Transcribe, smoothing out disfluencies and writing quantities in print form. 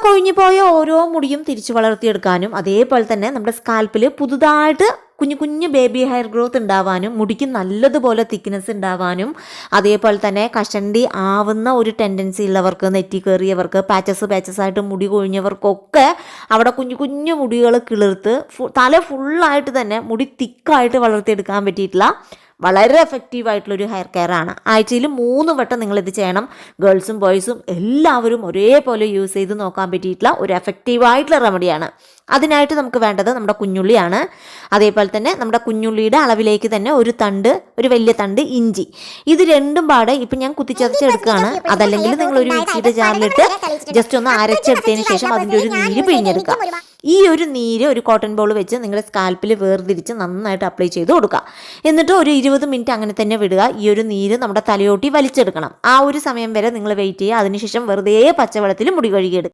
കൊഴിഞ്ഞു പോയ ഓരോ മുടിയും തിരിച്ചു വളർത്തിയെടുക്കാനും അതേപോലെ തന്നെ നമ്മുടെ സ്കാൽപ്പിൽ പുതുതായിട്ട് കുഞ്ഞു കുഞ്ഞു ബേബി ഹെയർ ഗ്രോത്ത് ഉണ്ടാവാനും മുടിക്ക് നല്ലതുപോലെ തിക്നെസ് ഉണ്ടാവാനും അതേപോലെ തന്നെ കഷണ്ടി ആവുന്ന ഒരു ടെൻഡൻസി ഉള്ളവർക്ക്, നെറ്റി കയറിയവർക്ക്, പാച്ചസ് ആയിട്ട് മുടി കൊഴിഞ്ഞവർക്കൊക്കെ അവിടെ കുഞ്ഞു കുഞ്ഞു മുടികൾ കിളിർത്ത് തല ഫുള്ളായിട്ട് തന്നെ മുടി തിക്കായിട്ട് വളർത്തിയെടുക്കാൻ പറ്റിയിട്ടുള്ള വളരെ എഫക്റ്റീവായിട്ടുള്ളൊരു ഹെയർ കെയർ ആണ്. ആഴ്ചയിൽ 3 വട്ടം നിങ്ങളിത് ചെയ്യണം. ഗേൾസും ബോയ്സും എല്ലാവരും ഒരേപോലെ യൂസ് ചെയ്ത് നോക്കാൻ പറ്റിയിട്ടുള്ള ഒരു എഫക്റ്റീവായിട്ടുള്ള റെമഡിയാണ്. അതിനായിട്ട് നമുക്ക് വേണ്ടത് നമ്മുടെ കുഞ്ഞുള്ളിയാണ്. അതേപോലെ തന്നെ നമ്മുടെ കുഞ്ഞുള്ളിയുടെ അളവിലേക്ക് തന്നെ ഒരു വലിയ തണ്ട് ഇഞ്ചി. ഇത് രണ്ടും പാടെ ഇപ്പം ഞാൻ കുത്തിച്ചതച്ചെടുക്കുകയാണ്. അതല്ലെങ്കിൽ നിങ്ങളൊരു മിക്സിയുടെ ജാറിലിട്ട് ജസ്റ്റ് ഒന്ന് അരച്ചെടുത്തതിന് ശേഷം അതിൻ്റെ ഒരു നീര് പിഴിഞ്ഞെടുക്കുക. ഈ ഒരു നീര് ഒരു കോട്ടൺ ബോൾ വെച്ച് നിങ്ങളുടെ സ്കാൽപ്പിൽ വേർതിരിച്ച് നന്നായിട്ട് അപ്ലൈ ചെയ്ത് കൊടുക്കുക. എന്നിട്ട് ഒരു 20 മിനിറ്റ് അങ്ങനെ തന്നെ വിടുക. ഈ ഒരു നീര് നമ്മുടെ തലയോട്ടി വലിച്ചെടുക്കണം. ആ ഒരു സമയം വരെ നിങ്ങൾ വെയിറ്റ് ചെയ്യുക. അതിനുശേഷം വെറുതെ പച്ചവെള്ളത്തിൽ മുടി കഴുകിയെടുക്കുക.